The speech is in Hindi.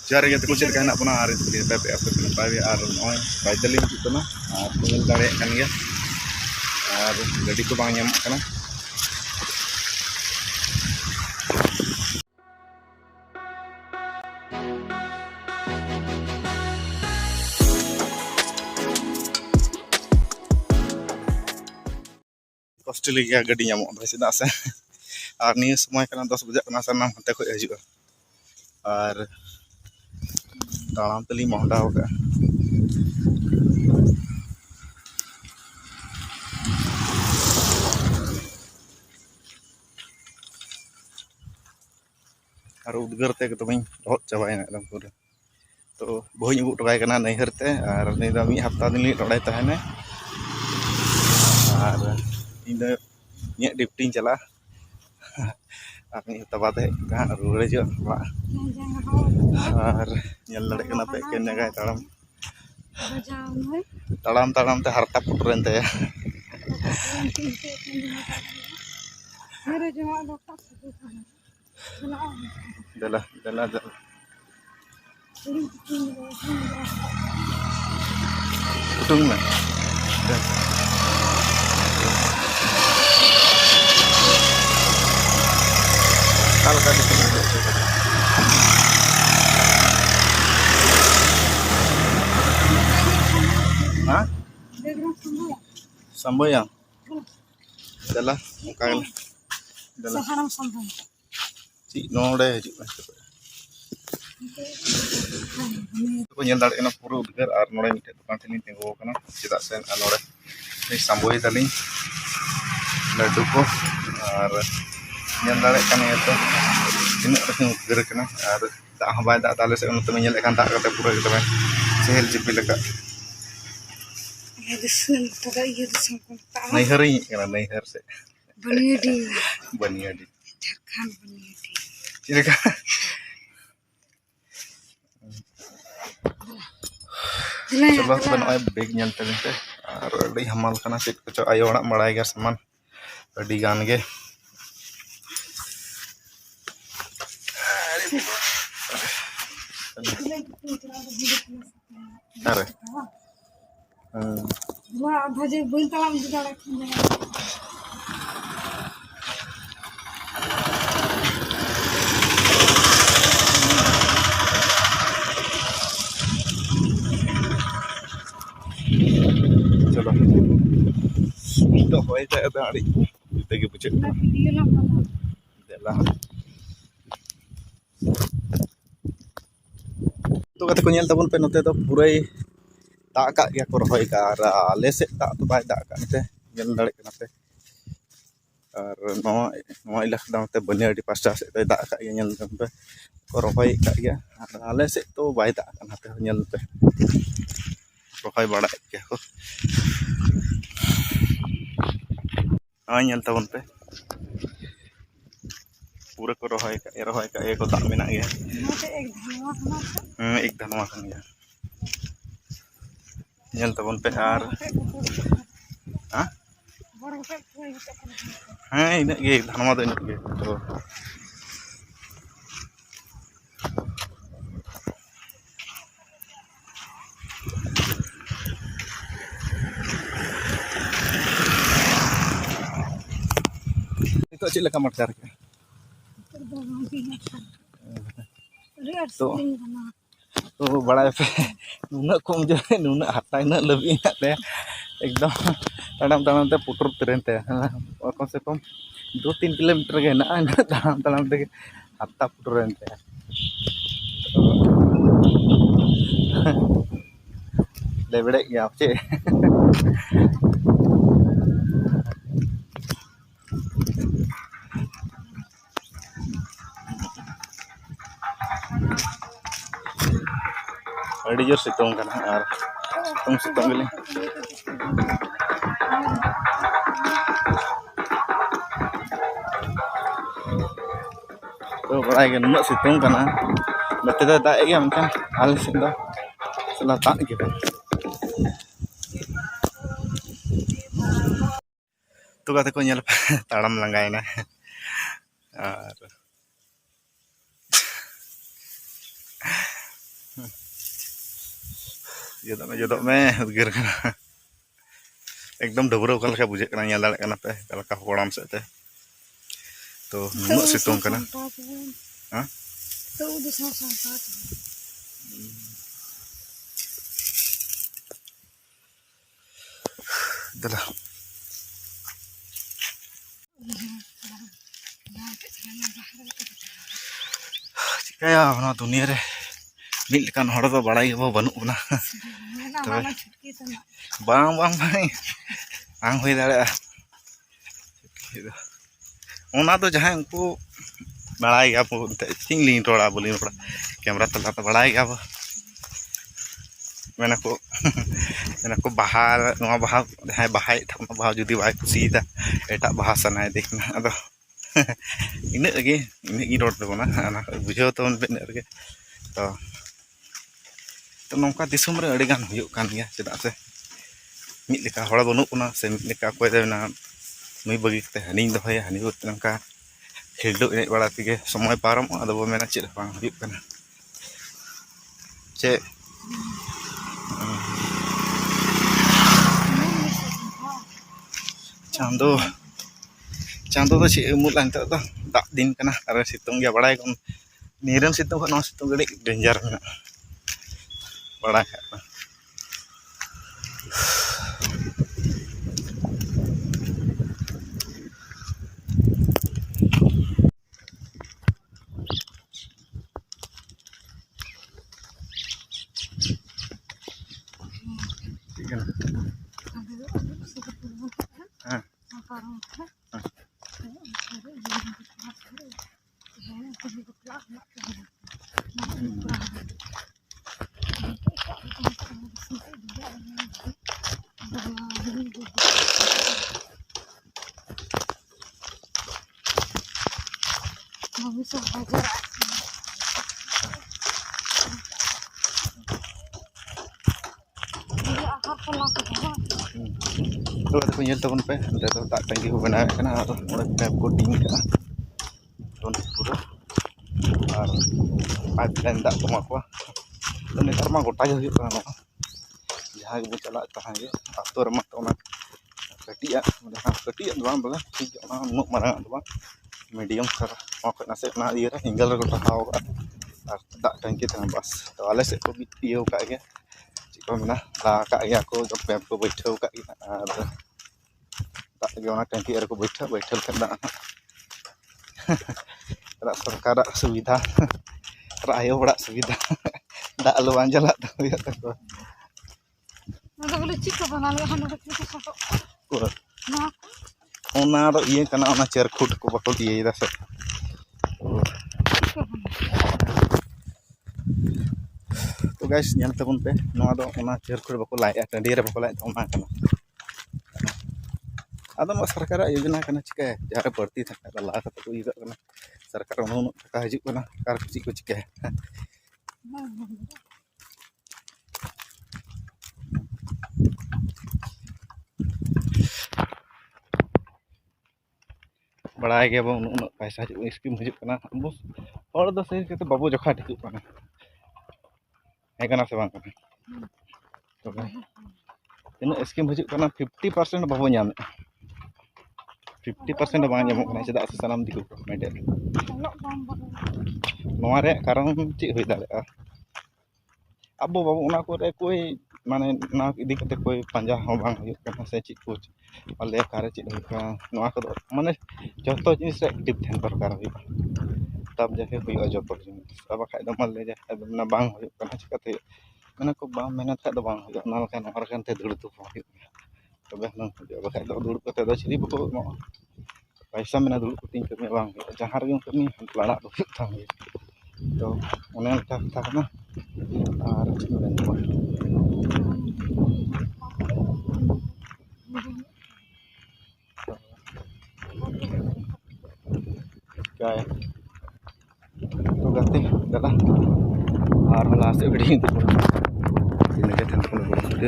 ᱡᱚᱦᱟᱨ ᱜᱮ ᱛᱟᱠᱚ ᱪᱮᱫ ᱞᱮᱠᱟ ᱦᱮᱱᱟᱜ ᱵᱚᱱᱟ ᱟᱨ ᱟᱯᱮ ᱱᱟᱯᱟᱭ ᱜᱮ ᱟᱨ ᱱᱚᱜᱼᱚᱭ ᱵᱟᱭᱫᱟᱞᱤ ᱦᱤᱡᱩᱜ ᱠᱟᱱᱟ ᱟᱨ ᱧᱮᱞ ᱫᱟᱲᱮᱭᱟᱜ ᱠᱟᱱ ᱜᱮᱭᱟ ᱟᱨ ᱜᱟᱹᱰᱤ ᱠᱚ ᱵᱟᱝ ᱧᱟᱢᱚᱜ ᱠᱟᱱᱟ कष्टली गया गाड़ी नामों चेदा से और निये समय 10 बजे सामान हाते खो हजूँ और ताड़ाम तली मोहडा और उद्गार ते तो बी लहद चाबायना एकदम पूरा तो बहूँ अगू टोकाय नैहर ते और नहीं मी हफ्ता दिन नोड़े तहने और इन डिप्टी चला और मी हफ्ता बाद रुआड़ हजूँ और पे एकेन जगह ताड़ाम ताड़ाम ते हरता पुटरेन ते दला दला दला उठूंग में हाँ संभया दला दला ची नोड़े हजूँ को नेल दाड़े ना पूरा उद्गार और नोड़े मिटे दुकान ठेनी तिंगो कना चेदा से नोड़े संबोय दालिं लड्डू को और नेल दाड़े कने तो तीना रखिन उद्गार कना और दाग हं बाय दाग ताले से उन तमे नेल एकान दाग कते पूरा एकदम चेहल चिपी लगा नैहर ही कना नैहर से बनियाडी बनियाडी झारखंड बनियाडी चिलेका चलो तो नॉय बेग नेल तलिंते और अड़ी हमाल कना चेक को आयो ओड़ा बड़ाय गया सामान अड़ी गान गे अरे भाजे बोल तलाम जुगाड़ा चलो तो होय जाए दाड़ी तेगे बुझे देला तो कते को नेल तबन पे नते तो पूरे दाग का गया को रहोय का और आले से दाग तो बाय दाग काते नेल दाड़े कना पे और नवा इलाका दामते बनियाडी पास्टा से तो दाग का नेल पे को रहोय का गया और आले से तो बाय दाग कना पे नेल पे रहोय बड़ा के को हाँ नेल तबन पे पूरा को रहोय का को दाग मेना गया एक धनवा खान गया नेल तबन पे और हाँ हाँ इन धनवा तो इन तो तो चेक लका मटकार के तो बड़ा पे नुना कम जो नुना हाथा इन लबी एकदम ताड़ाम ताड़ाम ते पुटर ट्रेन ते कम से कम 2-3 किलोमीटर के ना ताड़ाम ताड़ाम ते हाथा पुटरेन ते लेबड़े गया चे अड़ी जोर सितों कना और तुम सितों गली तो बड़ा के नुना सितों कना नते दा दाग गया मनखान आले से दा सला तान के तो कते को नेल ताड़ाम लंगायना और Jodoh me udgir kana एकदम डबरो का लेका बुझे kana nyal dadak kana pe kalaka horam se te to nunuk situng kana ha तो दूसरा संपात dala chikaya ona dunia re mid lekan hor do badai bo banuk na bang bang bang ang hui dare ona do jahan unku badai ga bo ting ling roda bolin roda kamera tala ta badai ga bo menako bahar noa bahar hai bahai thakna bahar judi bai kusi da etak bahasa nai dekna ado ina gi rod do na ana bujho to ben rege to nongka disum re adi gan huyuk kan ya cedak se mid leka hora banuk na se mid leka koy na nui bagi te haning do ya hani ut nongka khildo ene bala tige somoy param ado bo mena ced bang huyuk kana ce Chandu do si umut lan to dak din kana are situng ya badai kon niram situng no situng gede danger mena badai bisa belajar jadi akar pelaku to ko nyel tabon pe ante to tak tangki ko bana kana ado ora tap coating kana ton pura ar pipeline dak toma ko to netar ma gota ge huyuk kana no jaha ge chalak tahan ge atur ma to ona ketia do bang bala ठीक ona nuk marang do bang medium kar ok nase na ira hingal ko tahaw ka ar dak tangki tang bas to ale se ko bitiu ka ge ko mena la ka ya ko jop pep ko baithau ka ar tak ge ona tangki ar ko baithal ka da ra sarkar suvidha rayo bada suvidha dak lu anjala to ya ta ko ada boleh cik bana le hanu ke foto na ona do iye kana ona chair khut ko bako iye da se तो guys nyal tabun pe noa do ona chair khut bako lai tandi re bako lai ona kana ado ma sarkar yojana kana chika jare barti thaka la ka to iga kana sarkar ono thaka hiju kana kar kuchi ko chika बड़ा गया बो उन पैसा स्कीम हजू कना बो और दो सही के बाबू जोखा ठिकु कना है कना से बांग कना तो इन स्कीम हजू कना 50% बाबू नाम 50% बांग नाम कना चदा से सनाम दिकु मेडे नोआ रे कारण ची होई दाले अब बाबू उना को रे कोई माने ना इदी कते कोई पंजा हो बांग हुई कना से ची कुछ अले कारे ची होई नोआ को माने जतो जिनिस एक्टिव थेन दरकार हुई तब जाके हुई जतो जिनिस अब खाय द मान ले जा ना बांग हुई कना चिकाते माने को बांग मेहनत खाय द बांग हुई ना लखन हर खान ते दुड़ तु हुई तबे ना अब खाय द दुड़ कते द छिरी बको पैसा मेना दुड़ कुतिन कमी बांग जहार गे कमी लड़ा दो था तो उन्हें था ना और क्या है तो गते दादा और लास्ट वीडियो तो